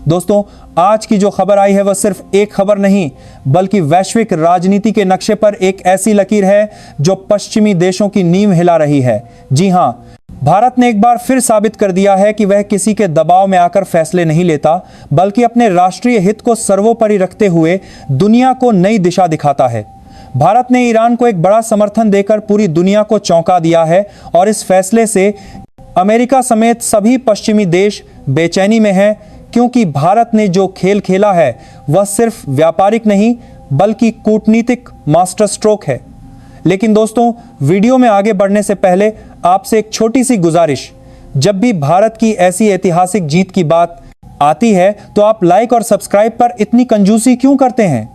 दोस्तों, आज की जो खबर आई है वह सिर्फ एक खबर नहीं बल्कि वैश्विक राजनीति के नक्शे पर एक ऐसी लकीर है जो पश्चिमी देशों की नींव हिला रही है। जी हां, भारत ने एक बार फिर साबित कर दिया है कि वह किसी के दबाव में आकर फैसले नहीं लेता बल्कि अपने राष्ट्रीय हित को सर्वोपरि रखते हुए दुनिया को नई दिशा दिखाता है। भारत ने ईरान को एक बड़ा समर्थन देकर पूरी दुनिया को चौंका दिया है और इस फैसले से अमेरिका समेत सभी पश्चिमी देश बेचैनी में हैं, क्योंकि भारत ने जो खेल खेला है वह सिर्फ व्यापारिक नहीं बल्कि कूटनीतिक मास्टर स्ट्रोक है। लेकिन दोस्तों, वीडियो में आगे बढ़ने से पहले आपसे एक छोटी सी गुजारिश, जब भी भारत की ऐसी ऐतिहासिक जीत की बात आती है तो आप लाइक और सब्सक्राइब पर इतनी कंजूसी क्यों करते हैं?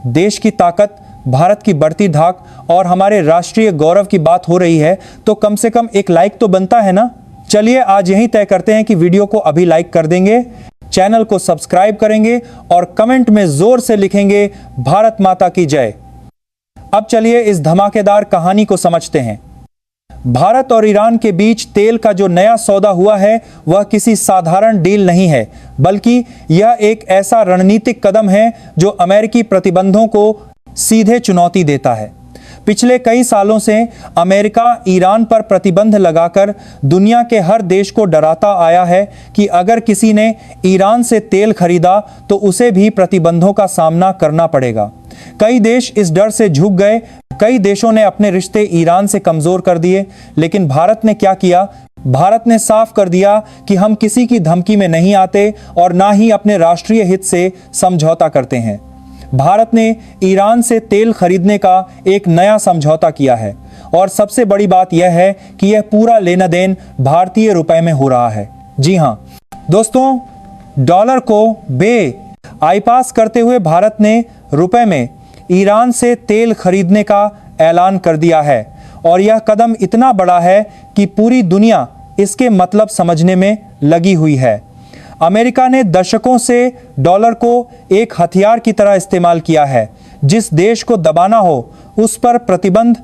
देश की ताकत, भारत की बढ़ती धाक और हमारे राष्ट्रीय गौरव की बात हो रही है तो कम से कम एक लाइक तो बनता है ना। चलिए आज यही तय करते हैं कि वीडियो को अभी लाइक कर देंगे, चैनल को सब्सक्राइब करेंगे और कमेंट में जोर से लिखेंगे भारत माता की जय। अब चलिए इस धमाकेदार कहानी को समझते हैं। भारत और ईरान के बीच तेल का जो नया सौदा हुआ है वह किसी साधारण डील नहीं है, बल्कि यह एक ऐसा रणनीतिक कदम है जो अमेरिकी प्रतिबंधों को सीधे चुनौती देता है। पिछले कई सालों से अमेरिका ईरान पर प्रतिबंध लगाकर दुनिया के हर देश को डराता आया है कि अगर किसी ने ईरान से तेल खरीदा तो उसे भी प्रतिबंधों का सामना करना पड़ेगा। कई देश इस डर से झुक गए, कई देशों ने अपने रिश्ते ईरान से कमजोर कर दिए। लेकिन भारत ने क्या किया? भारत ने साफ कर दिया कि हम किसी की धमकी में नहीं आते और ना ही अपने राष्ट्रीय हित से समझौता करते हैं। भारत ने ईरान से तेल खरीदने का एक नया समझौता किया है और सबसे बड़ी बात यह है कि यह पूरा लेना देन भारतीय रुपए में हो रहा है। जी हां दोस्तों, डॉलर को बाईपास करते हुए भारत ने रुपए में ईरान से तेल खरीदने का ऐलान कर दिया है और यह कदम इतना बड़ा है कि पूरी दुनिया इसके मतलब समझने में लगी हुई है। अमेरिका ने दशकों से डॉलर को एक हथियार की तरह इस्तेमाल किया है। जिस देश को दबाना हो उस पर प्रतिबंध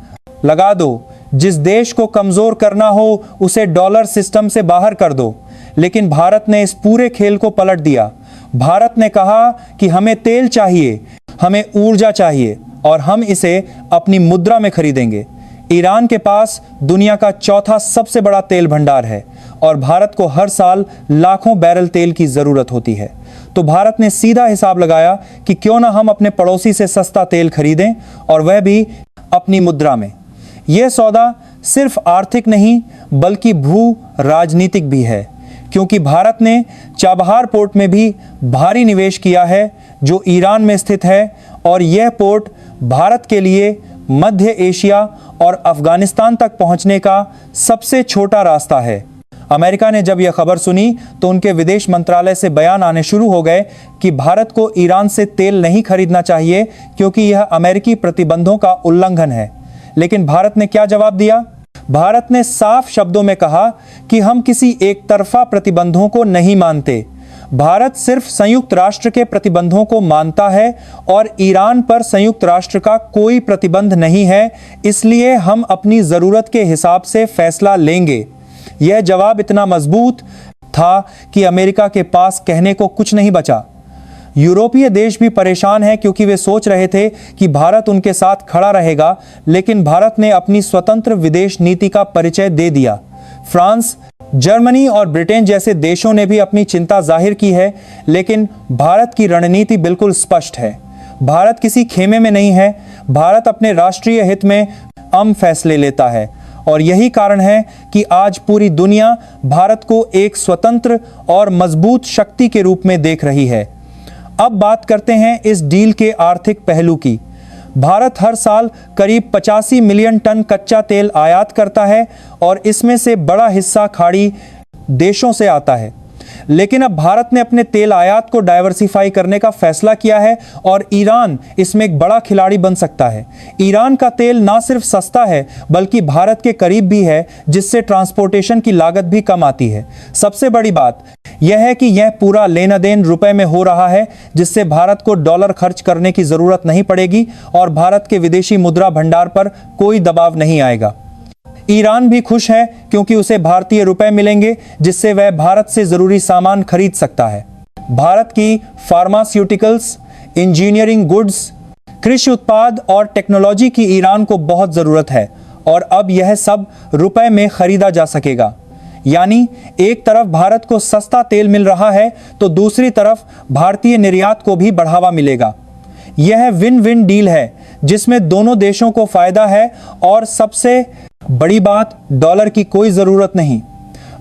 लगा दो, जिस देश को कमजोर करना हो उसे डॉलर सिस्टम से बाहर कर दो। लेकिन भारत ने इस पूरे खेल को पलट दिया। भारत ने कहा कि हमें तेल चाहिए, हमें ऊर्जा चाहिए और हम इसे अपनी मुद्रा में खरीदेंगे। ईरान के पास दुनिया का चौथा सबसे बड़ा तेल भंडार है और भारत को हर साल लाखों बैरल तेल की जरूरत होती है। तो भारत ने सीधा हिसाब लगाया कि क्यों ना हम अपने पड़ोसी से सस्ता तेल खरीदें और वह भी अपनी मुद्रा में। यह सौदा सिर्फ आर्थिक नहीं बल्कि भू राजनीतिक भी है, क्योंकि भारत ने चाबहार पोर्ट में भी भारी निवेश किया है जो ईरान में स्थित है और यह पोर्ट भारत के लिए मध्य एशिया और अफगानिस्तान तक पहुंचने का सबसे छोटा रास्ता है। अमेरिका ने जब यह खबर सुनी तो उनके विदेश मंत्रालय से बयान आने शुरू हो गए कि भारत को ईरान से तेल नहीं खरीदना चाहिए क्योंकि यह अमेरिकी प्रतिबंधों का उल्लंघन है। लेकिन भारत ने क्या जवाब दिया? भारत ने साफ शब्दों में कहा कि हम किसी एक तरफा प्रतिबंधों को नहीं मानते। भारत सिर्फ संयुक्त राष्ट्र के प्रतिबंधों को मानता है और ईरान पर संयुक्त राष्ट्र का कोई प्रतिबंध नहीं है, इसलिए हम अपनी जरूरत के हिसाब से फैसला लेंगे। यह जवाब इतना मजबूत था कि अमेरिका के पास कहने को कुछ नहीं बचा। यूरोपीय देश भी परेशान हैं क्योंकि वे सोच रहे थे कि भारत उनके साथ खड़ा रहेगा, लेकिन भारत ने अपनी स्वतंत्र विदेश नीति का परिचय दे दिया। फ्रांस, जर्मनी और ब्रिटेन जैसे देशों ने भी अपनी चिंता जाहिर की है, लेकिन भारत की रणनीति बिल्कुल स्पष्ट है। भारत किसी खेमे में नहीं है, भारत अपने राष्ट्रीय हित में फैसले लेता है और यही कारण है कि आज पूरी दुनिया भारत को एक स्वतंत्र और मजबूत शक्ति के रूप में देख रही है। अब बात करते हैं इस डील के आर्थिक पहलू की। भारत हर साल करीब 85 मिलियन टन कच्चा तेल आयात करता है और इसमें से बड़ा हिस्सा खाड़ी देशों से आता है। लेकिन अब भारत ने अपने तेल आयात को डाइवर्सिफाई करने का फैसला किया है और ईरान इसमें एक बड़ा खिलाड़ी बन सकता है। ईरान का तेल ना सिर्फ सस्ता है बल्कि भारत के करीब भी है, जिससे ट्रांसपोर्टेशन की लागत भी कम आती है। सबसे बड़ी बात यह है कि यह पूरा लेना देन रुपए में हो रहा है, जिससे भारत को डॉलर खर्च करने की जरूरत नहीं पड़ेगी और भारत के विदेशी मुद्रा भंडार पर कोई दबाव नहीं आएगा। ईरान भी खुश है क्योंकि उसे भारतीय रुपए मिलेंगे, जिससे वह भारत से जरूरी सामान खरीद सकता है। भारत की फार्मास्यूटिकल्स, इंजीनियरिंग गुड्स, कृषि उत्पाद और टेक्नोलॉजी की ईरान को बहुत ज़रूरत है और अब यह सब रुपए में खरीदा जा सकेगा। यानी एक तरफ भारत को सस्ता तेल मिल रहा है तो दूसरी तरफ भारतीय निर्यात को भी बढ़ावा मिलेगा। यह विन विन डील है जिसमें दोनों देशों को फायदा है और सबसे बड़ी बात, डॉलर की कोई ज़रूरत नहीं।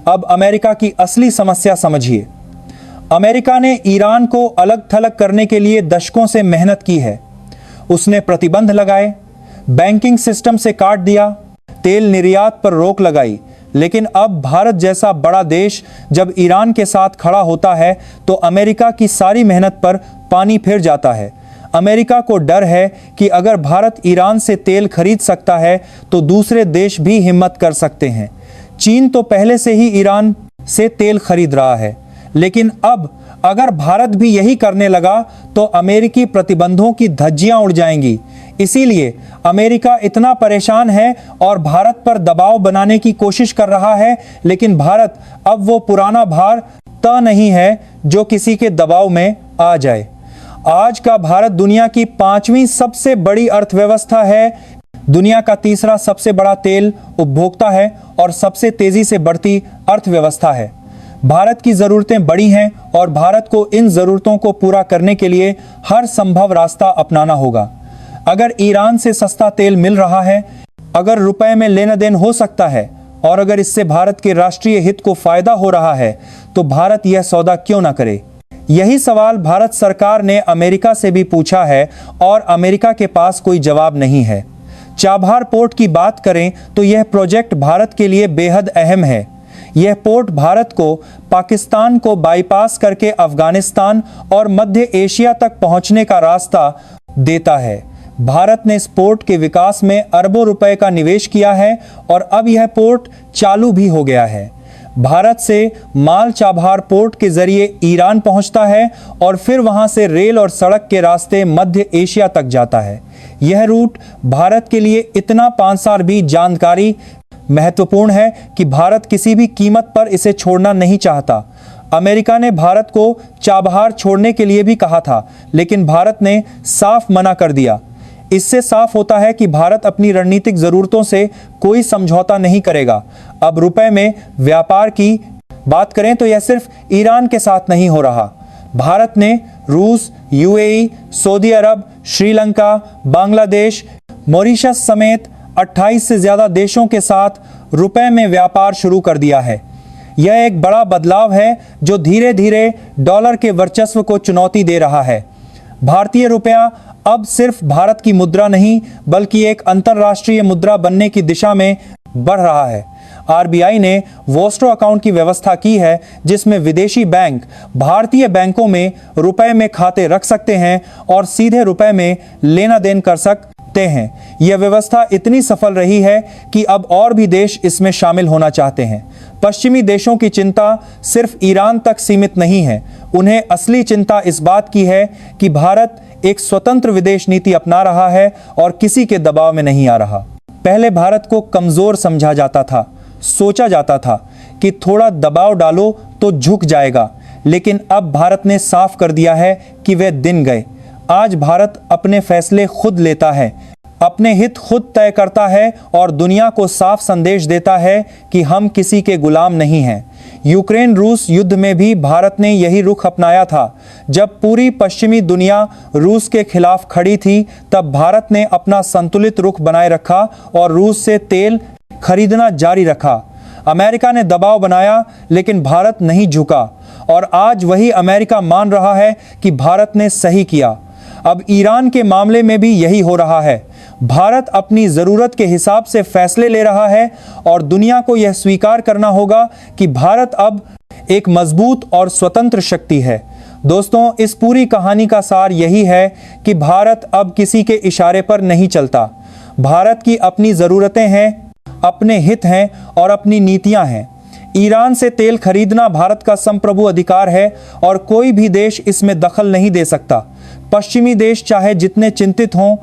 अब अमेरिका की असली समस्या समझिए। अमेरिका ने ईरान को अलग थलग करने के लिए दशकों से मेहनत की है। उसने प्रतिबंध लगाए, बैंकिंग सिस्टम से काट दिया, तेल निर्यात पर रोक लगाई, लेकिन अब भारत जैसा बड़ा देश जब ईरान के साथ खड़ा होता है तो अमेरिका की सारी मेहनत पर पानी फिर जाता है। अमेरिका को डर है कि अगर भारत ईरान से तेल खरीद सकता है तो दूसरे देश भी हिम्मत कर सकते हैं। चीन तो पहले से ही ईरान से तेल खरीद रहा है, लेकिन अब अगर भारत भी यही करने लगा तो अमेरिकी प्रतिबंधों की धज्जियां उड़ जाएंगी। इसीलिए अमेरिका इतना परेशान है और भारत पर दबाव बनाने की कोशिश कर रहा है, लेकिन भारत अब वो पुराना भार त नहीं है जो किसी के दबाव में आ जाए। आज का भारत दुनिया की 5वीं सबसे बड़ी अर्थव्यवस्था है, दुनिया का तीसरा सबसे बड़ा तेल उपभोक्ता है और सबसे तेजी से बढ़ती अर्थव्यवस्था है। भारत की ज़रूरतें बड़ी हैं और भारत को इन ज़रूरतों को पूरा करने के लिए हर संभव रास्ता अपनाना होगा। अगर ईरान से सस्ता तेल मिल रहा है, अगर रुपए में लेन देन हो सकता है और अगर इससे भारत के राष्ट्रीय हित को फायदा हो रहा है तो भारत यह सौदा क्यों ना करे। यही सवाल भारत सरकार ने अमेरिका से भी पूछा है और अमेरिका के पास कोई जवाब नहीं है। चाबहार पोर्ट की बात करें तो यह प्रोजेक्ट भारत के लिए बेहद अहम है। यह पोर्ट भारत को पाकिस्तान को बाईपास करके अफगानिस्तान और मध्य एशिया तक पहुंचने का रास्ता देता है। भारत ने इस पोर्ट के विकास में अरबों रुपए का निवेश किया है और अब यह पोर्ट चालू भी हो गया है। भारत से माल चाबहार पोर्ट के जरिए ईरान पहुंचता है और फिर वहां से रेल और सड़क के रास्ते मध्य एशिया तक जाता है। यह रूट भारत के लिए इतना पांसार भी जानकारी महत्वपूर्ण है कि भारत किसी भी कीमत पर इसे छोड़ना नहीं चाहता। अमेरिका ने भारत को चाबहार छोड़ने के लिए भी कहा था, लेकिन भारत ने साफ मना कर दिया। इससे साफ होता है कि भारत अपनी रणनीतिक जरूरतों से कोई समझौता नहीं करेगा। अब रुपए में व्यापार की बात करें तो यह सिर्फ ईरान के साथ नहीं हो रहा। भारत ने रूस, यूएई, सऊदी अरब, श्रीलंका, बांग्लादेश, मॉरिशस समेत 28 से ज्यादा देशों के साथ रुपए में व्यापार शुरू कर दिया है। यह एक बड़ा बदलाव है जो धीरे धीरे डॉलर के वर्चस्व को चुनौती दे रहा है। भारतीय रुपया अब सिर्फ भारत की मुद्रा नहीं बल्कि एक अंतर्राष्ट्रीय मुद्रा बनने की दिशा में बढ़ रहा है। आरबीआई ने वोस्ट्रो अकाउंट की व्यवस्था की है जिसमें विदेशी बैंक भारतीय बैंकों में रुपए में खाते रख सकते हैं और सीधे रुपए में लेना देन कर सकते हैं। यह व्यवस्था इतनी सफल रही है कि अब और भी देश इसमें शामिल होना चाहते हैं। पश्चिमी देशों की चिंता सिर्फ ईरान तक सीमित नहीं है। उन्हें असली चिंता इस बात की है कि भारत एक स्वतंत्र विदेश नीति अपना रहा है और किसी के दबाव में नहीं आ रहा। पहले भारत को कमजोर समझा जाता था, सोचा जाता था कि थोड़ा दबाव डालो तो झुक जाएगा, लेकिन अब भारत ने साफ कर दिया है कि वे दिन गए। आज भारत अपने फैसले खुद लेता है, अपने हित खुद तय करता है और दुनिया को साफ संदेश देता है कि हम किसी के गुलाम नहीं हैं। यूक्रेन रूस युद्ध में भी भारत ने यही रुख अपनाया था। जब पूरी पश्चिमी दुनिया रूस के खिलाफ खड़ी थी तब भारत ने अपना संतुलित रुख बनाए रखा और रूस से तेल खरीदना जारी रखा। अमेरिका ने दबाव बनाया लेकिन भारत नहीं झुका और आज वही अमेरिका मान रहा है कि भारत ने सही किया। अब ईरान के मामले में भी यही हो रहा है। भारत अपनी ज़रूरत के हिसाब से फैसले ले रहा है और दुनिया को यह स्वीकार करना होगा कि भारत अब एक मजबूत और स्वतंत्र शक्ति है। दोस्तों, इस पूरी कहानी का सार यही है कि भारत अब किसी के इशारे पर नहीं चलता। भारत की अपनी ज़रूरतें हैं, अपने हित हैं और अपनी नीतियां हैं। ईरान से तेल खरीदना भारत का संप्रभु अधिकार है और कोई भी देश इसमें दखल नहीं दे सकता। पश्चिमी देश चाहे जितने चिंतित हों,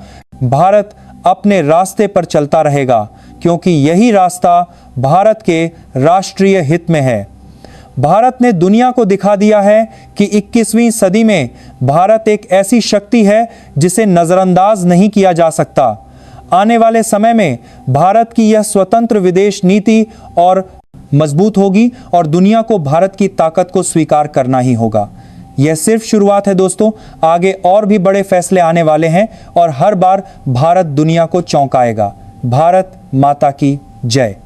भारत अपने रास्ते पर चलता रहेगा क्योंकि यही रास्ता भारत के राष्ट्रीय हित में है। भारत ने दुनिया को दिखा दिया है कि 21वीं सदी में भारत एक ऐसी शक्ति है जिसे नजरअंदाज नहीं किया जा सकता। आने वाले समय में भारत की यह स्वतंत्र विदेश नीति और मजबूत होगी और दुनिया को भारत की ताकत को स्वीकार करना ही होगा। यह सिर्फ शुरुआत है दोस्तों, आगे और भी बड़े फैसले आने वाले हैं और हर बार भारत दुनिया को चौंकाएगा। भारत माता की जय।